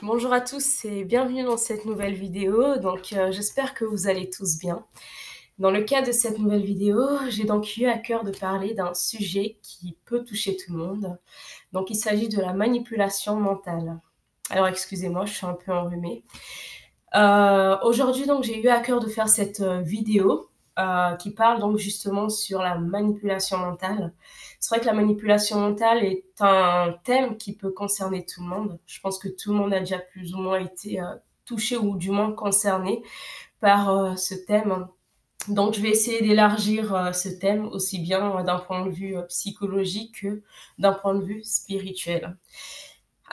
Bonjour à tous et bienvenue dans cette nouvelle vidéo. J'espère que vous allez tous bien. Dans le cadre de cette nouvelle vidéo, j'ai donc eu à cœur de parler d'un sujet qui peut toucher tout le monde. Donc il s'agit de la manipulation mentale. Alors excusez-moi, je suis un peu enrhumée. Aujourd'hui donc j'ai eu à cœur de faire cette vidéo qui parle donc justement sur la manipulation mentale. C'est vrai que la manipulation mentale est un thème qui peut concerner tout le monde. Je pense que tout le monde a déjà plus ou moins été touché ou du moins concerné par ce thème. Donc je vais essayer d'élargir ce thème aussi bien d'un point de vue psychologique que d'un point de vue spirituel.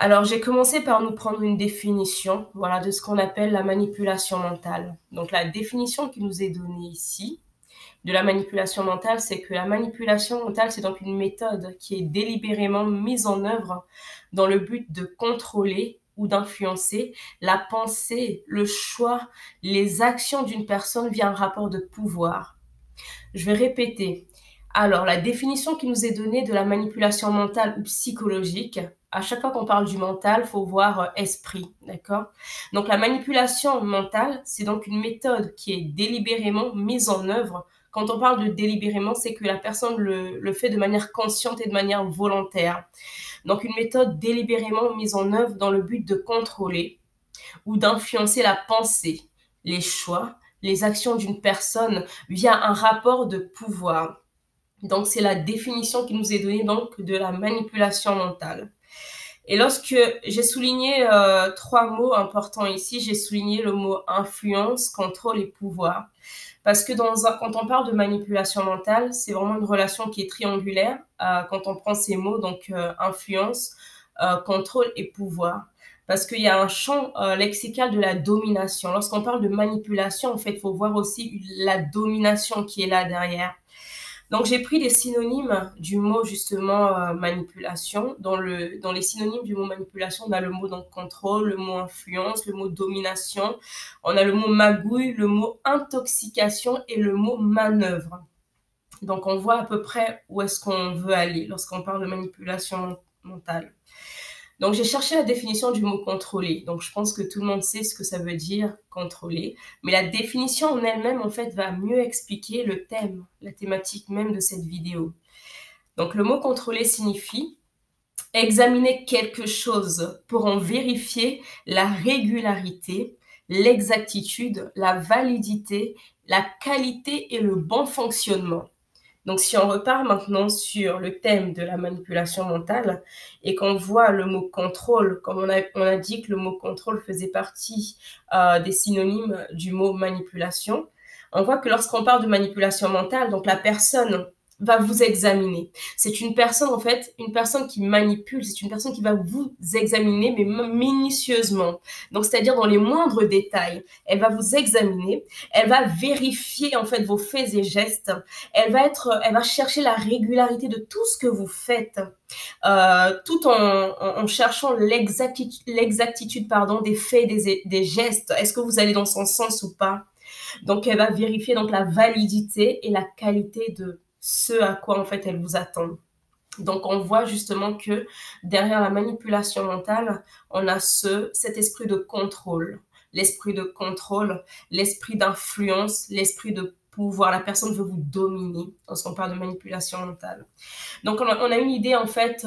Alors, j'ai commencé par nous prendre une définition, voilà, de ce qu'on appelle la manipulation mentale. Donc, la définition qui nous est donnée ici de la manipulation mentale, c'est que la manipulation mentale, c'est donc une méthode qui est délibérément mise en œuvre dans le but de contrôler ou d'influencer la pensée, le choix, les actions d'une personne via un rapport de pouvoir. Je vais répéter. Alors, la définition qui nous est donnée de la manipulation mentale ou psychologique, à chaque fois qu'on parle du mental, il faut voir esprit, d'accord? Donc, la manipulation mentale, c'est donc une méthode qui est délibérément mise en œuvre. Quand on parle de délibérément, c'est que la personne le fait de manière consciente et de manière volontaire. Donc, une méthode délibérément mise en œuvre dans le but de contrôler ou d'influencer la pensée, les choix, les actions d'une personne via un rapport de pouvoir. Donc, c'est la définition qui nous est donnée donc de la manipulation mentale. Et lorsque j'ai souligné trois mots importants ici, j'ai souligné le mot influence, contrôle et pouvoir. Parce que quand on parle de manipulation mentale, c'est vraiment une relation qui est triangulaire quand on prend ces mots, donc influence, contrôle et pouvoir. Parce qu'il y a un champ lexical de la domination. Lorsqu'on parle de manipulation, en fait, il faut voir aussi la domination qui est là derrière. Donc, j'ai pris les synonymes du mot, justement, manipulation. Dans les synonymes du mot manipulation, on a le mot donc contrôle, le mot influence, le mot domination. On a le mot magouille, le mot intoxication et le mot manœuvre. Donc, on voit à peu près où est-ce qu'on veut aller lorsqu'on parle de manipulation mentale. Donc, j'ai cherché la définition du mot contrôler. Donc, je pense que tout le monde sait ce que ça veut dire contrôler. Mais la définition en elle-même, en fait, va mieux expliquer le thème, la thématique même de cette vidéo. Donc, le mot contrôler signifie examiner quelque chose pour en vérifier la régularité, l'exactitude, la validité, la qualité et le bon fonctionnement. Donc, si on repart maintenant sur le thème de la manipulation mentale et qu'on voit le mot contrôle, comme on a dit que le mot contrôle faisait partie des synonymes du mot manipulation, on voit que lorsqu'on parle de manipulation mentale, donc la personne va vous examiner. C'est une personne, en fait, une personne qui manipule, c'est une personne qui va vous examiner, mais minutieusement. Donc, c'est-à-dire dans les moindres détails. Elle va vous examiner, elle va vérifier, en fait, vos faits et gestes. Elle va chercher la régularité de tout ce que vous faites, tout en cherchant l'exactitude, des faits, des gestes. Est-ce que vous allez dans son sens ou pas? Donc, elle va vérifier donc la validité et la qualité de ce à quoi en fait elle vous attend. Donc, on voit justement que derrière la manipulation mentale, on a cet esprit de contrôle. L'esprit de contrôle, l'esprit d'influence, l'esprit de pouvoir. La personne veut vous dominer lorsqu'on parle de manipulation mentale. Donc, on a une idée en fait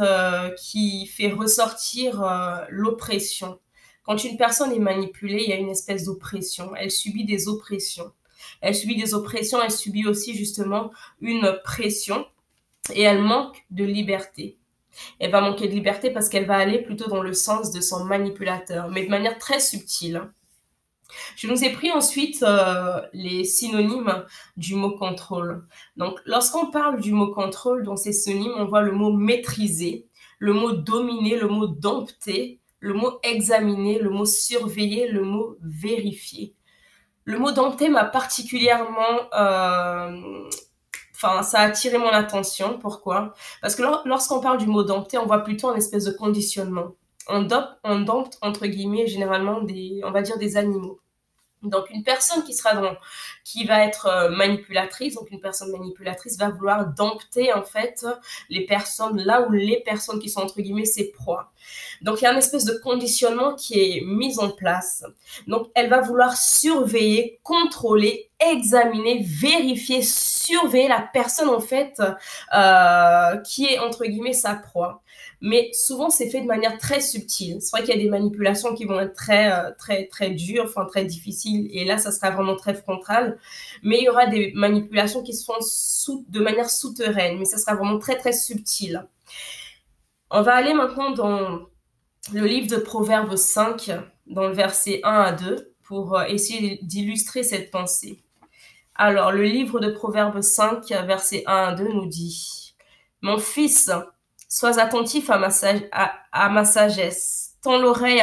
qui fait ressortir l'oppression. Quand une personne est manipulée, il y a une espèce d'oppression. Elle subit des oppressions. Elle subit des oppressions, elle subit aussi justement une pression et elle manque de liberté. Elle va manquer de liberté parce qu'elle va aller plutôt dans le sens de son manipulateur, mais de manière très subtile. Je nous ai pris ensuite les synonymes du mot contrôle. Donc, lorsqu'on parle du mot contrôle, dans ces synonymes, on voit le mot maîtriser, le mot dominer, le mot dompter, le mot examiner, le mot surveiller, le mot vérifier. Le mot dompter m'a particulièrement... ça a attiré mon attention. Pourquoi? Parce que lorsqu'on parle du mot dompter, on voit plutôt un espèce de conditionnement. On dompte, entre guillemets, généralement on va dire des animaux. Donc, une personne qui va être manipulatrice, donc une personne manipulatrice va vouloir dompter en fait les personnes, là où les personnes qui sont entre guillemets ses proies. Donc, il y a une espèce de conditionnement qui est mis en place. Donc, elle va vouloir surveiller, contrôler, examiner, vérifier, surveiller la personne en fait qui est entre guillemets sa proie. Mais souvent, c'est fait de manière très subtile. C'est vrai qu'il y a des manipulations qui vont être très dures, enfin très difficiles, et là, ça sera vraiment très frontal. Mais il y aura des manipulations qui se font de manière souterraine, mais ça sera vraiment très subtil. On va aller maintenant dans le livre de Proverbes 5, dans le verset 1 à 2, pour essayer d'illustrer cette pensée. Alors, le livre de Proverbes 5, verset 1 à 2 nous dit « Mon fils, sois attentif à ma sagesse, tends l'oreille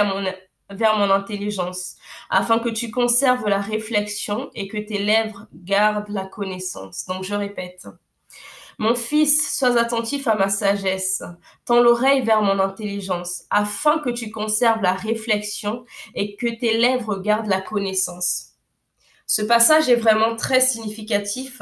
vers mon intelligence, afin que tu conserves la réflexion et que tes lèvres gardent la connaissance. » Donc, je répète. Mon fils, sois attentif à ma sagesse, tends l'oreille vers mon intelligence, afin que tu conserves la réflexion et que tes lèvres gardent la connaissance. Ce passage est vraiment très significatif.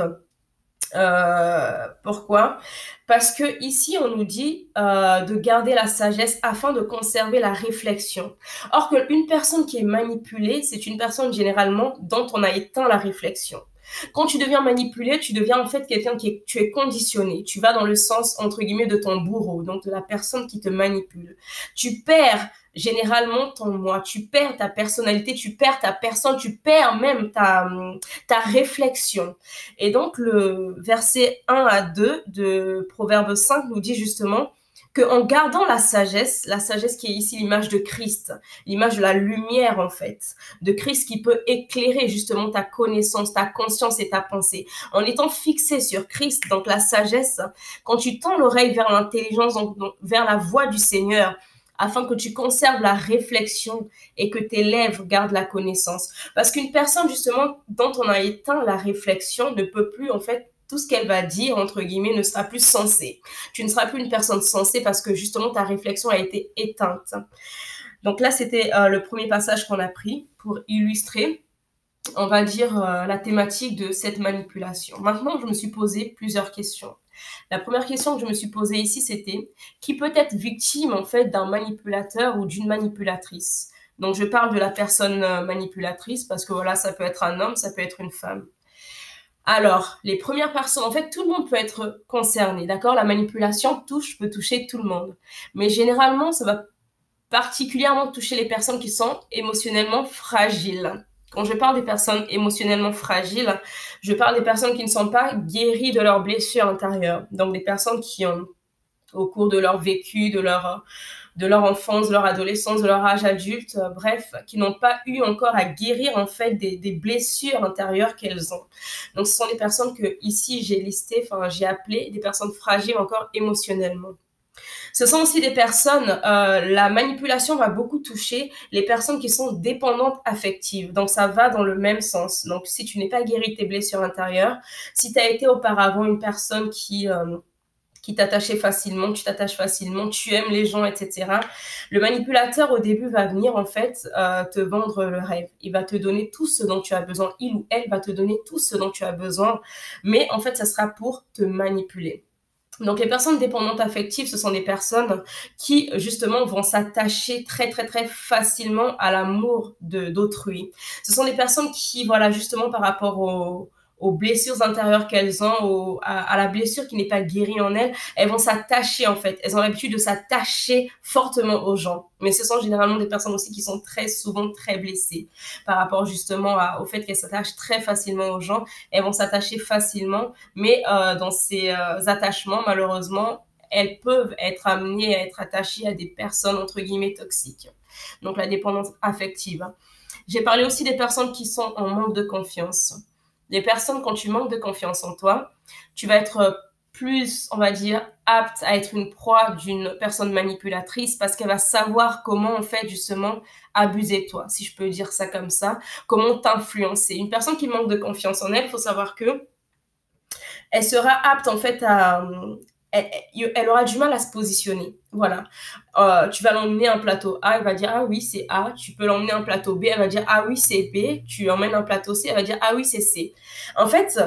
Pourquoi? Parce que ici on nous dit de garder la sagesse afin de conserver la réflexion. Or qu'une personne qui est manipulée, c'est une personne généralement dont on a éteint la réflexion. Quand tu deviens manipulé, tu deviens en fait quelqu'un tu es conditionné. Tu vas dans le sens, entre guillemets, de ton bourreau, donc de la personne qui te manipule. Tu perds généralement ton moi, tu perds ta personnalité, tu perds ta personne, tu perds même ta réflexion. Et donc, le verset 1 à 2 de Proverbes 5 nous dit justement qu'en gardant la sagesse qui est ici l'image de Christ, l'image de la lumière en fait, de Christ qui peut éclairer justement ta connaissance, ta conscience et ta pensée. En étant fixé sur Christ, donc la sagesse, quand tu tends l'oreille vers l'intelligence, donc vers la voix du Seigneur, afin que tu conserves la réflexion et que tes lèvres gardent la connaissance. Parce qu'une personne justement dont on a éteint la réflexion ne peut plus en fait tout ce qu'elle va dire, entre guillemets, ne sera plus sensé. Tu ne seras plus une personne sensée parce que justement ta réflexion a été éteinte. Donc là, c'était le premier passage qu'on a pris pour illustrer, on va dire, la thématique de cette manipulation. Maintenant, je me suis posé plusieurs questions. La première question que je me suis posée ici, c'était qui peut être victime en fait d'un manipulateur ou d'une manipulatrice? Donc je parle de la personne manipulatrice parce que voilà, ça peut être un homme, ça peut être une femme. Alors, les premières personnes, en fait, tout le monde peut être concerné, d'accord? La manipulation peut toucher tout le monde. Mais généralement, ça va particulièrement toucher les personnes qui sont émotionnellement fragiles. Quand je parle des personnes émotionnellement fragiles, je parle des personnes qui ne sont pas guéries de leurs blessures intérieures. Donc, des personnes qui ont, au cours de leur vécu, de leur enfance, de leur adolescence, de leur âge adulte, bref, qui n'ont pas eu encore à guérir en fait des blessures intérieures qu'elles ont. Donc, ce sont des personnes que ici j'ai appelé des personnes fragiles encore émotionnellement. Ce sont aussi des personnes, la manipulation va beaucoup toucher les personnes qui sont dépendantes affectives. Donc, ça va dans le même sens. Donc, si tu n'es pas guéri de tes blessures intérieures, si tu as été auparavant une personne qui t'attachait facilement, tu t'attaches facilement, tu aimes les gens, etc. Le manipulateur, au début, va venir, en fait, te vendre le rêve. Il va te donner tout ce dont tu as besoin. Il ou elle va te donner tout ce dont tu as besoin. Mais, en fait, ça sera pour te manipuler. Donc, les personnes dépendantes affectives, ce sont des personnes qui, justement, vont s'attacher très facilement à l'amour d'autrui. Ce sont des personnes qui, voilà, justement, par rapport aux blessures intérieures qu'elles ont, à la blessure qui n'est pas guérie en elles vont s'attacher, en fait. Elles ont l'habitude de s'attacher fortement aux gens. Mais ce sont généralement des personnes aussi qui sont très souvent très blessées par rapport, justement, au fait qu'elles s'attachent très facilement aux gens. Elles vont s'attacher facilement, mais dans ces attachements, malheureusement, elles peuvent être amenées à être attachées à des personnes, entre guillemets, toxiques. Donc, la dépendance affective. J'ai parlé aussi des personnes qui sont en manque de confiance. Les personnes, quand tu manques de confiance en toi, tu vas être plus, on va dire, apte à être une proie d'une personne manipulatrice parce qu'elle va savoir comment, en fait, justement, abuser de toi, si je peux dire ça comme ça, comment t'influencer. Une personne qui manque de confiance en elle, il faut savoir que elle sera apte, en fait, elle aura du mal à se positionner. Voilà. Tu vas l'emmener un plateau A, elle va dire ah oui c'est A. Tu peux l'emmener un plateau B, elle va dire ah oui c'est B. Tu emmènes un plateau C, elle va dire ah oui c'est C. En fait,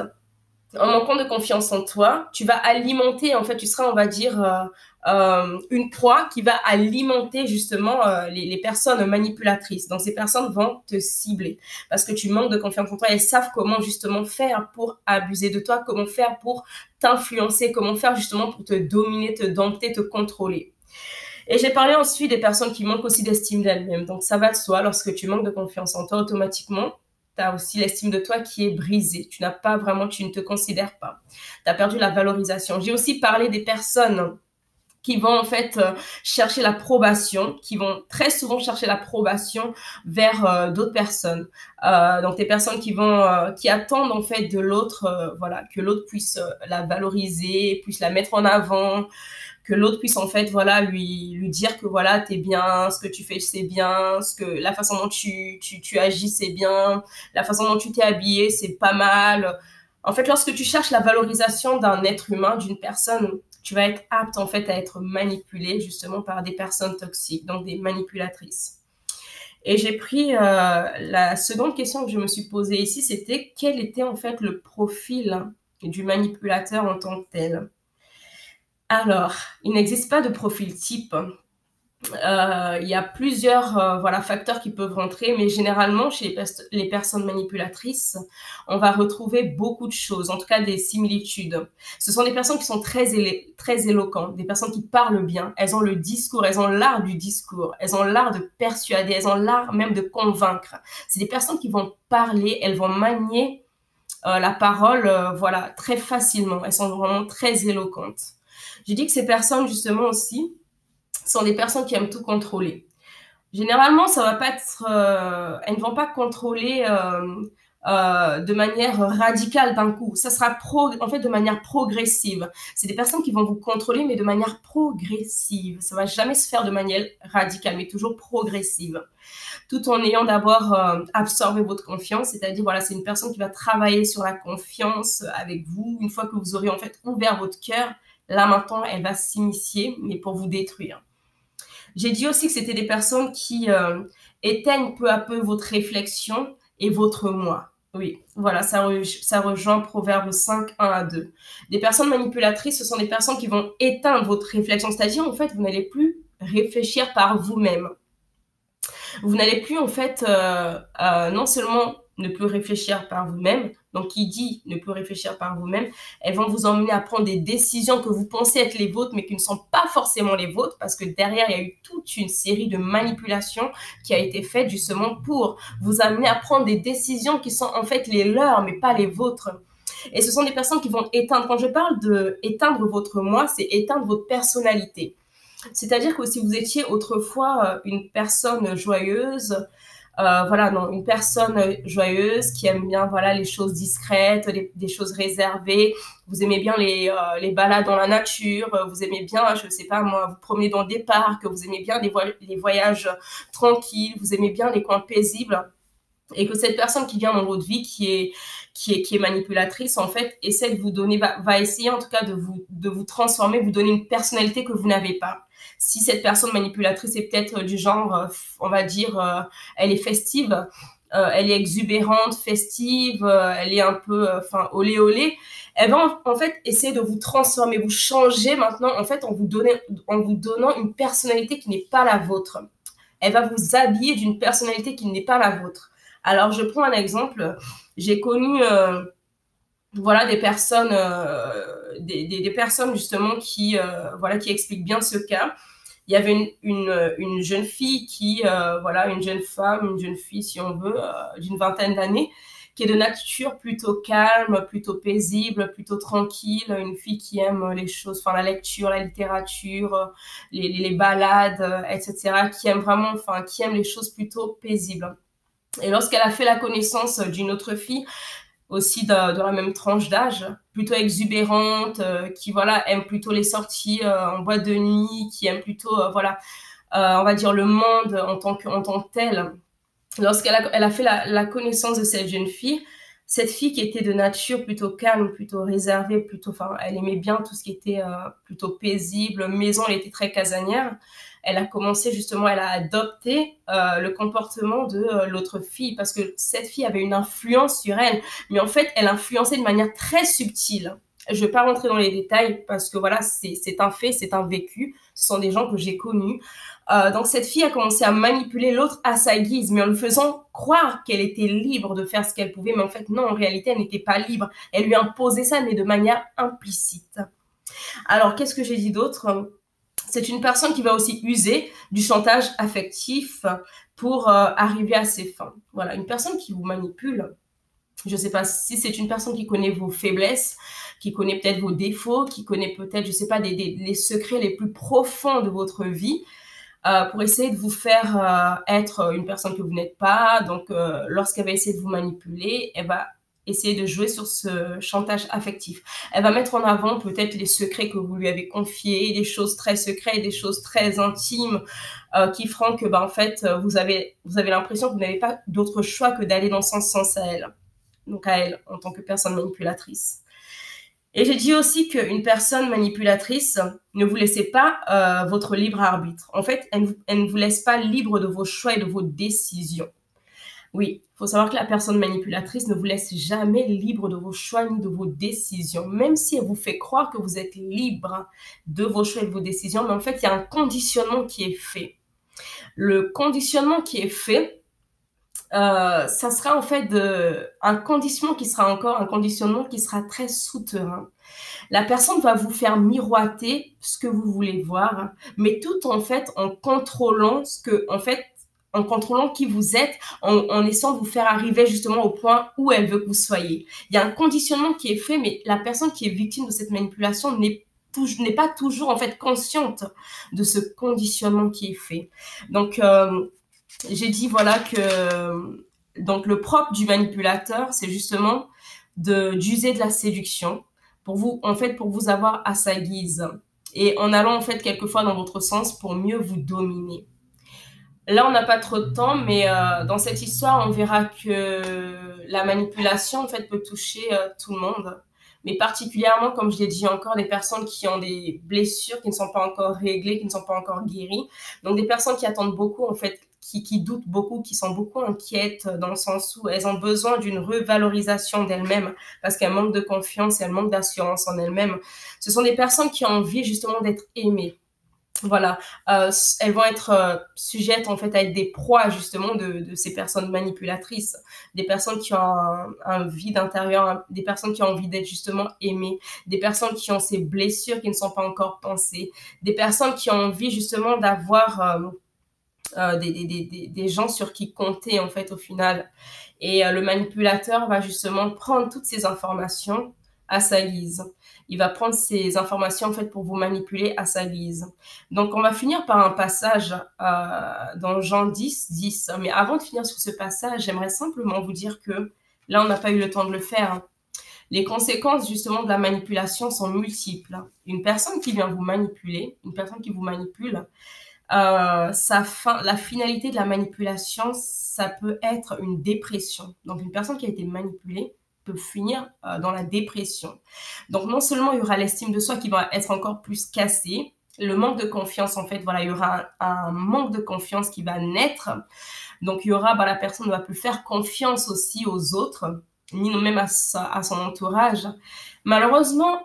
en manquant de confiance en toi, tu vas alimenter, en fait, tu seras, on va dire, une proie qui va alimenter justement les personnes manipulatrices. Donc, ces personnes vont te cibler parce que tu manques de confiance en toi. Elles savent comment justement faire pour abuser de toi, comment faire pour t'influencer, comment faire justement pour te dominer, te dompter, te contrôler. Et j'ai parlé ensuite des personnes qui manquent aussi d'estime d'elles-mêmes. Donc, ça va de soi, lorsque tu manques de confiance en toi, automatiquement, tu as aussi l'estime de toi qui est brisée. Tu n'as pas vraiment, tu ne te considères pas. Tu as perdu la valorisation. J'ai aussi parlé des personnes qui vont en fait chercher l'approbation, qui vont très souvent chercher l'approbation vers d'autres personnes. Donc des personnes qui attendent en fait de l'autre, voilà, que l'autre puisse la valoriser, puisse la mettre en avant, que l'autre puisse en fait voilà lui dire que voilà t'es bien, ce que tu fais c'est bien, ce que la façon dont tu agis c'est bien, la façon dont tu t'es habillé c'est pas mal. En fait, lorsque tu cherches la valorisation d'un être humain, d'une personne, tu vas être apte en fait à être manipulé justement par des personnes toxiques, donc des manipulatrices. Et j'ai pris la seconde question que je me suis posée ici, c'était quel était en fait le profil du manipulateur en tant que tel. Alors, il n'existe pas de profil type. Il y a plusieurs voilà, facteurs qui peuvent rentrer, mais généralement, chez les personnes manipulatrices, on va retrouver beaucoup de choses, en tout cas des similitudes. Ce sont des personnes qui sont très éloquentes, des personnes qui parlent bien, elles ont le discours, elles ont l'art du discours, elles ont l'art de persuader, elles ont l'art même de convaincre. C'est des personnes qui vont parler, elles vont manier la parole voilà, très facilement, elles sont vraiment très éloquentes. J'ai dit que ces personnes, justement aussi, sont des personnes qui aiment tout contrôler. Généralement, ça va pas être, elles ne vont pas contrôler de manière radicale d'un coup. Ça sera en fait de manière progressive. C'est des personnes qui vont vous contrôler, mais de manière progressive. Ça va jamais se faire de manière radicale, mais toujours progressive. Tout en ayant d'abord absorbé votre confiance, c'est-à-dire voilà, c'est une personne qui va travailler sur la confiance avec vous. Une fois que vous aurez en fait ouvert votre cœur, là maintenant, elle va s'initier, mais pour vous détruire. J'ai dit aussi que c'était des personnes qui éteignent peu à peu votre réflexion et votre moi. Oui, voilà, ça rejoint Proverbe 5, 1 à 2. Des personnes manipulatrices, ce sont des personnes qui vont éteindre votre réflexion, c'est-à-dire en fait, vous n'allez plus réfléchir par vous-même. Vous n'allez plus en fait non seulement ne plus réfléchir par vous-même, donc qui dit ne plus réfléchir par vous-même, elles vont vous emmener à prendre des décisions que vous pensez être les vôtres, mais qui ne sont pas forcément les vôtres, parce que derrière, il y a eu toute une série de manipulations qui a été faite justement pour vous amener à prendre des décisions qui sont en fait les leurs, mais pas les vôtres. Et ce sont des personnes qui vont éteindre. Quand je parle de éteindre votre moi, c'est éteindre votre personnalité. C'est-à-dire que si vous étiez autrefois une personne joyeuse, voilà, non, une personne joyeuse qui aime bien voilà les choses discrètes, des choses réservées. Vous aimez bien les balades dans la nature, vous aimez bien, je sais pas moi, vous promener dans des parcs, vous aimez bien les voyages tranquilles, vous aimez bien les coins paisibles. Et que cette personne qui vient dans votre vie, qui est manipulatrice, en fait, essaie de vous donner, va essayer en tout cas de vous transformer, vous donner une personnalité que vous n'avez pas. Si cette personne manipulatrice est peut-être du genre, on va dire, elle est festive, elle est exubérante, festive, elle est un peu, enfin, olé olé, elle va en fait essayer de vous transformer, vous changer maintenant, en fait, en vous donnant une personnalité qui n'est pas la vôtre. Elle va vous habiller d'une personnalité qui n'est pas la vôtre. Alors, je prends un exemple. J'ai connu voilà, des personnes justement qui expliquent bien ce cas. Il y avait une jeune fille voilà, une jeune femme, une jeune fille si on veut, d'une vingtaine d'années, qui est de nature plutôt calme, plutôt paisible, plutôt tranquille, une fille qui aime les choses, enfin la lecture, la littérature, les balades, etc., qui aime vraiment, enfin qui aime les choses plutôt paisibles. Et lorsqu'elle a fait la connaissance d'une autre fille, aussi de la même tranche d'âge, plutôt exubérante, qui voilà aime plutôt les sorties en boîte de nuit, qui aime plutôt voilà, on va dire le monde en tant que tel. Lorsqu'elle a fait la connaissance de cette jeune fille, Cette fille qui était de nature plutôt calme, plutôt réservée, plutôt, enfin, elle aimait bien tout ce qui était plutôt paisible, maison, elle était très casanière. Elle a commencé justement, elle a adopté le comportement de l'autre fille parce que cette fille avait une influence sur elle, mais en fait, elle influençait de manière très subtile. Je ne vais pas rentrer dans les détails parce que voilà, c'est un fait, c'est un vécu. Ce sont des gens que j'ai connus. Donc cette fille a commencé à manipuler l'autre à sa guise, mais en lui faisant croire qu'elle était libre de faire ce qu'elle pouvait, mais en fait non, en réalité elle n'était pas libre. Elle lui imposait ça, mais de manière implicite. Alors qu'est-ce que j'ai dit d'autre? C'est une personne qui va aussi user du chantage affectif pour arriver à ses fins. Voilà, une personne qui vous manipule. Je ne sais pas si c'est une personne qui connaît vos faiblesses, qui connaît peut-être vos défauts, qui connaît peut-être, je ne sais pas, les secrets les plus profonds de votre vie. Pour essayer de vous faire être une personne que vous n'êtes pas. Donc, lorsqu'elle va essayer de vous manipuler, elle va essayer de jouer sur ce chantage affectif. Elle va mettre en avant peut-être les secrets que vous lui avez confiés, des choses très secrètes, des choses très intimes qui feront que, en fait, vous avez l'impression que vous n'avez pas d'autre choix que d'aller dans son sens à elle. Donc, à elle, en tant que personne manipulatrice. Et j'ai dit aussi qu'une personne manipulatrice, ne vous laissez pas votre libre arbitre. En fait, elle ne vous laisse pas libre de vos choix et de vos décisions. Oui, il faut savoir que la personne manipulatrice ne vous laisse jamais libre de vos choix ni de vos décisions. Même si elle vous fait croire que vous êtes libre de vos choix et de vos décisions, mais en fait, il y a un conditionnement qui est fait. Le conditionnement qui est fait, ça sera en fait un conditionnement qui sera très souterrain. La personne va vous faire miroiter ce que vous voulez voir, mais tout en fait en contrôlant en contrôlant qui vous êtes, en essayant de vous faire arriver justement au point où elle veut que vous soyez. Il y a un conditionnement qui est fait, mais la personne qui est victime de cette manipulation n'est pas toujours en fait consciente de ce conditionnement qui est fait. Donc j'ai dit voilà que donc le propre du manipulateur, c'est justement d'user de la séduction pour vous avoir à sa guise et en allant en fait quelquefois dans votre sens pour mieux vous dominer. Là, on n'a pas trop de temps, mais dans cette histoire, on verra que la manipulation en fait peut toucher tout le monde, mais particulièrement, comme je l'ai dit encore, des personnes qui ont des blessures qui ne sont pas encore réglées, qui ne sont pas encore guéries. Donc des personnes qui attendent beaucoup en fait, qui doutent beaucoup, qui sont beaucoup inquiètes dans le sens où elles ont besoin d'une revalorisation d'elles-mêmes parce qu'elles manquent de confiance et elles manquent d'assurance en elles-mêmes. Ce sont des personnes qui ont envie justement d'être aimées. Voilà, elles vont être sujettes en fait à être des proies justement de ces personnes manipulatrices, des personnes qui ont un vide intérieur, des personnes qui ont envie d'être justement aimées, des personnes qui ont ces blessures qui ne sont pas encore pensées, des personnes qui ont envie justement d'avoir des gens sur qui compter en fait au final. Et le manipulateur va justement prendre toutes ces informations à sa guise. Il va prendre ces informations en fait pour vous manipuler à sa guise. Donc on va finir par un passage dans Jean 10, 10. Mais avant de finir sur ce passage, j'aimerais simplement vous dire que là on n'a pas eu le temps de le faire. Les conséquences justement de la manipulation sont multiples. Une personne qui vient vous manipuler, une personne qui vous manipule, la finalité de la manipulation, ça peut être une dépression. Donc une personne qui a été manipulée peut finir dans la dépression. Donc non seulement il y aura l'estime de soi qui va être encore plus cassée, le manque de confiance en fait, voilà, il y aura un manque de confiance qui va naître. Donc il y aura, la personne ne va plus faire confiance aussi aux autres, ni même à son entourage. Malheureusement,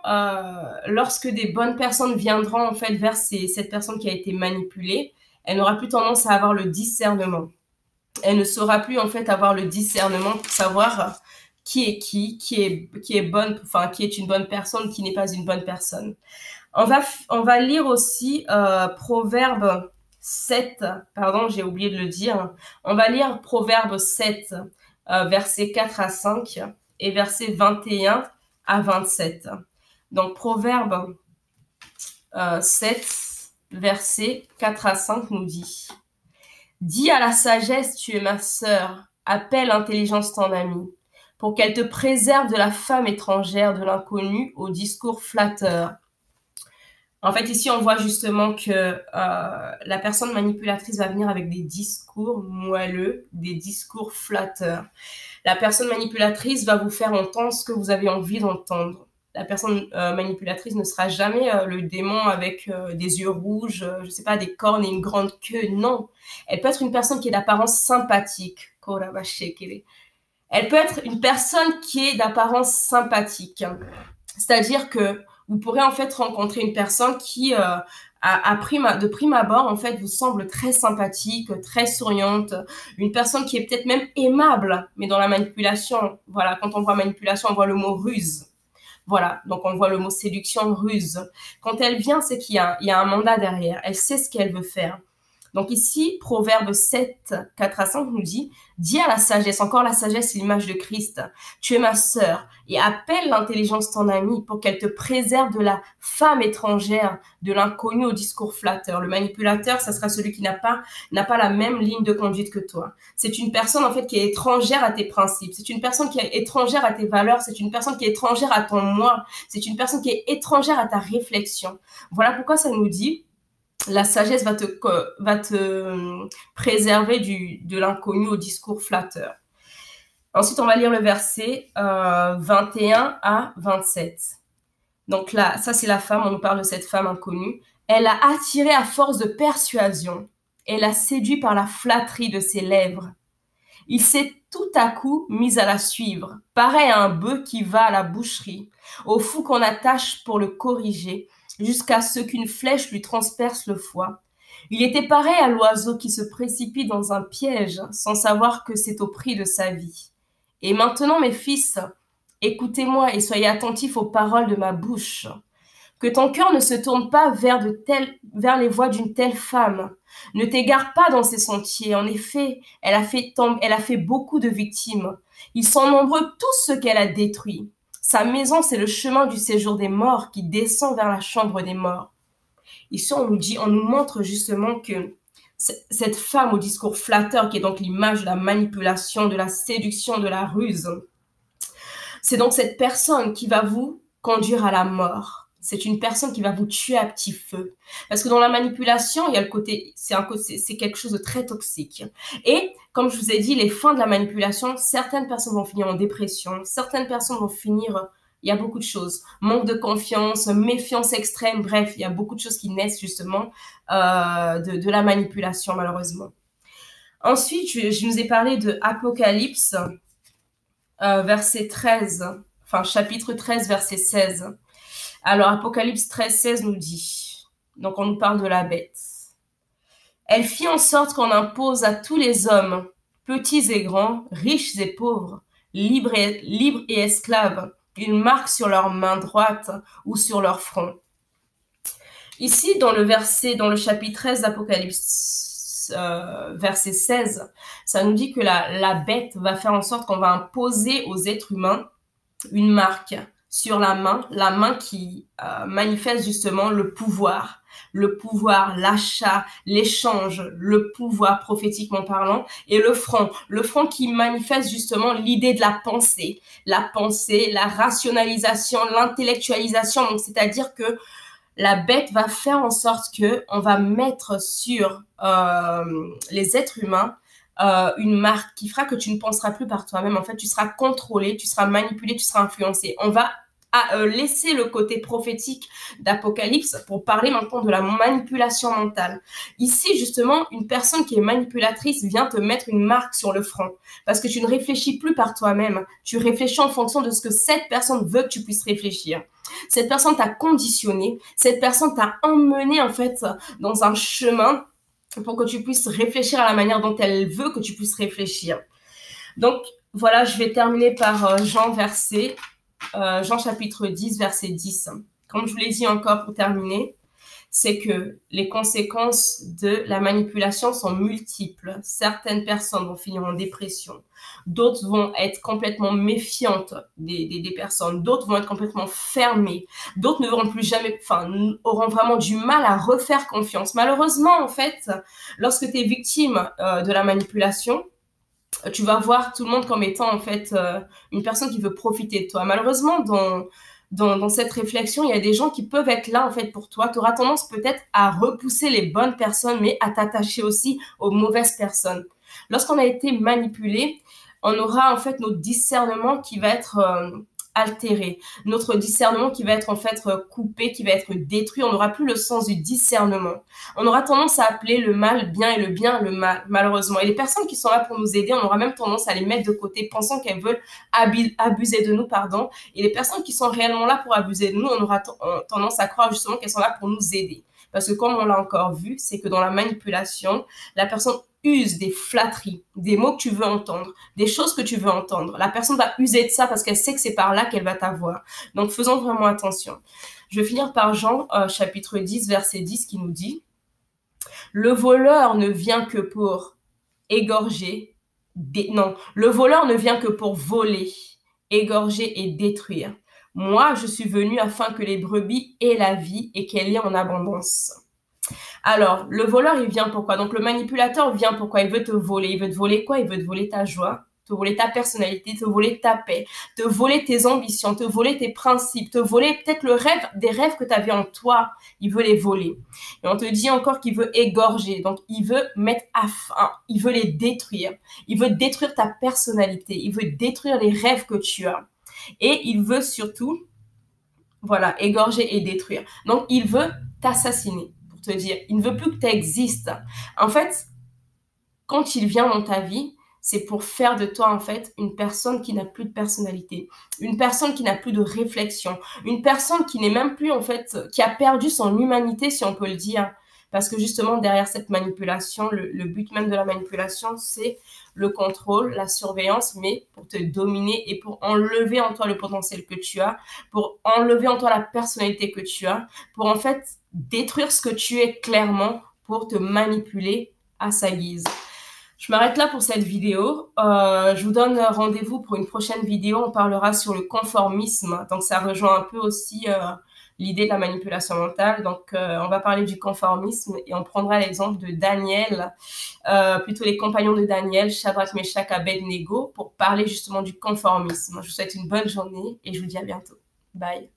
lorsque des bonnes personnes viendront en fait vers cette personne qui a été manipulée, elle n'aura plus tendance à avoir le discernement. Elle ne saura plus en fait avoir le discernement pour savoir qui est bonne, enfin qui est une bonne personne, qui n'est pas une bonne personne. On va lire aussi Proverbe 7, pardon, j'ai oublié de le dire. On va lire Proverbe 7, versets 4 à 5 et versets 21 à 27. Donc Proverbe 7, versets 4 à 5 nous dit: dis à la sagesse, tu es ma sœur, appelle l'intelligence ton amie, pour qu'elle te préserve de la femme étrangère, de l'inconnu au discours flatteur. En fait, ici, on voit justement que la personne manipulatrice va venir avec des discours moelleux, des discours flatteurs. La personne manipulatrice va vous faire entendre ce que vous avez envie d'entendre. La personne manipulatrice ne sera jamais le démon avec des yeux rouges, je sais pas, des cornes et une grande queue. Non. Elle peut être une personne qui est d'apparence sympathique. Elle peut être une personne qui est d'apparence sympathique. C'est-à-dire que vous pourrez en fait rencontrer une personne qui, de prime abord, en fait, vous semble très sympathique, très souriante, une personne qui est peut-être même aimable, mais dans la manipulation, voilà, quand on voit manipulation, on voit le mot ruse. Voilà, donc on voit le mot séduction, ruse. Quand elle vient, c'est qu'il y a un mandat derrière. Elle sait ce qu'elle veut faire. Donc ici, Proverbe 7, 4 à 5 nous dit, « Dis à la sagesse, encore la sagesse, c'est l'image de Christ, tu es ma sœur, et appelle l'intelligence ton amie pour qu'elle te préserve de la femme étrangère, de l'inconnu au discours flatteur. » Le manipulateur, ça sera celui qui n'a pas la même ligne de conduite que toi. C'est une personne, en fait, qui est étrangère à tes principes. C'est une personne qui est étrangère à tes valeurs. C'est une personne qui est étrangère à ton moi. C'est une personne qui est étrangère à ta réflexion. Voilà pourquoi ça nous dit, la sagesse va te préserver de l'inconnu au discours flatteur. Ensuite, on va lire le verset 21 à 27. Donc là, ça c'est la femme, on nous parle de cette femme inconnue. Elle a attiré à force de persuasion. Elle a séduit par la flatterie de ses lèvres. Il s'est tout à coup mis à la suivre, pareil à un bœuf qui va à la boucherie, au fou qu'on attache pour le corriger, jusqu'à ce qu'une flèche lui transperce le foie. Il était pareil à l'oiseau qui se précipite dans un piège sans savoir que c'est au prix de sa vie. Et maintenant, mes fils, écoutez-moi et soyez attentifs aux paroles de ma bouche. Que ton cœur ne se tourne pas vers les voies d'une telle femme. Ne t'égare pas dans ses sentiers. En effet, elle a fait beaucoup de victimes. Ils sont nombreux tous ceux qu'elle a détruits. Sa maison, c'est le chemin du séjour des morts qui descend vers la chambre des morts. Ici, on nous montre justement que cette femme au discours flatteur, qui est donc l'image de la manipulation, de la séduction, de la ruse, c'est donc cette personne qui va vous conduire à la mort. C'est une personne qui va vous tuer à petit feu. Parce que dans la manipulation, il y a le côté, c'est quelque chose de très toxique. Et comme je vous ai dit, les fins de la manipulation, certaines personnes vont finir en dépression, certaines personnes vont finir, il y a beaucoup de choses. Manque de confiance, méfiance extrême, bref, il y a beaucoup de choses qui naissent justement de la manipulation, malheureusement. Ensuite, je nous ai parlé de Apocalypse, verset 13, enfin chapitre 13, verset 16. Alors, Apocalypse 13, 16 nous dit, donc on nous parle de la bête. Elle fit en sorte qu'on impose à tous les hommes, petits et grands, riches et pauvres, libres et esclaves, une marque sur leur main droite ou sur leur front. Ici, dans le chapitre 13 d'Apocalypse, verset 16, ça nous dit que la bête va faire en sorte qu'on va imposer aux êtres humains une marque sur la main qui manifeste justement le pouvoir, l'achat, l'échange, le pouvoir prophétiquement parlant, et le front qui manifeste justement l'idée de la pensée, la rationalisation, l'intellectualisation, donc c'est-à-dire que la bête va faire en sorte que on va mettre sur les êtres humains une marque qui fera que tu ne penseras plus par toi-même. En fait, tu seras contrôlé, tu seras manipulé, tu seras influencé. On va laisser le côté prophétique d'Apocalypse pour parler maintenant de la manipulation mentale. Ici, justement, une personne qui est manipulatrice vient te mettre une marque sur le front parce que tu ne réfléchis plus par toi-même. Tu réfléchis en fonction de ce que cette personne veut que tu puisses réfléchir. Cette personne t'a conditionné, cette personne t'a emmené en fait dans un chemin pour que tu puisses réfléchir à la manière dont elle veut que tu puisses réfléchir. Donc, voilà, je vais terminer par Jean chapitre 10, verset 10. Comme je vous l'ai dit encore pour terminer, c'est que les conséquences de la manipulation sont multiples. Certaines personnes vont finir en dépression. D'autres vont être complètement méfiantes des personnes. D'autres vont être complètement fermées. D'autres ne verront plus jamais, auront vraiment du mal à refaire confiance. Malheureusement, en fait, lorsque tu es victime de la manipulation, tu vas voir tout le monde comme étant en fait une personne qui veut profiter de toi. Malheureusement, dans cette réflexion, il y a des gens qui peuvent être là en fait pour toi. Tu auras tendance peut-être à repousser les bonnes personnes, mais à t'attacher aussi aux mauvaises personnes. Lorsqu'on a été manipulé, on aura en fait notre discernement qui va être altéré, notre discernement qui va être en fait coupé, qui va être détruit. On n'aura plus le sens du discernement. On aura tendance à appeler le mal bien et le bien le mal, malheureusement. Et les personnes qui sont là pour nous aider, on aura même tendance à les mettre de côté, pensant qu'elles veulent abuser de nous, pardon. Et les personnes qui sont réellement là pour abuser de nous, on aura tendance à croire justement qu'elles sont là pour nous aider. Parce que comme on l'a encore vu, c'est que dans la manipulation, la personne use des flatteries, des mots que tu veux entendre, des choses que tu veux entendre. La personne va user de ça parce qu'elle sait que c'est par là qu'elle va t'avoir. Donc, faisons vraiment attention. Je vais finir par Jean, chapitre 10, verset 10, qui nous dit « Le voleur ne vient que pour égorger, le voleur ne vient que pour voler, égorger et détruire. Moi, je suis venu afin que les brebis aient la vie et qu'elle ait en abondance. » Alors, le voleur, il vient pourquoi? Donc, le manipulateur vient pourquoi? Il veut te voler. Il veut te voler quoi? Il veut te voler ta joie, te voler ta personnalité, te voler ta paix, te voler tes ambitions, te voler tes principes, te voler peut-être des rêves que tu avais en toi. Il veut les voler. Et on te dit encore qu'il veut égorger. Donc, il veut mettre à fin. Il veut les détruire. Il veut détruire ta personnalité. Il veut détruire les rêves que tu as. Et il veut surtout, voilà, égorger et détruire. Donc, il veut t'assassiner. Te dire, il ne veut plus que tu existes. En fait, quand il vient dans ta vie, c'est pour faire de toi, en fait, une personne qui n'a plus de personnalité, une personne qui n'a plus de réflexion, une personne qui n'est même plus, en fait, qui a perdu son humanité, si on peut le dire. Parce que justement, derrière cette manipulation, le but même de la manipulation, c'est le contrôle, la surveillance, mais pour te dominer et pour enlever en toi le potentiel que tu as, pour enlever en toi la personnalité que tu as, pour en fait détruire ce que tu es clairement pour te manipuler à sa guise. Je m'arrête là pour cette vidéo. Je vous donne rendez-vous pour une prochaine vidéo. On parlera sur le conformisme. Donc, ça rejoint un peu aussi l'idée de la manipulation mentale. Donc, on va parler du conformisme et on prendra l'exemple de Daniel, plutôt les compagnons de Daniel, Shadrach, Meshach, Abednego, pour parler justement du conformisme. Je vous souhaite une bonne journée et je vous dis à bientôt. Bye.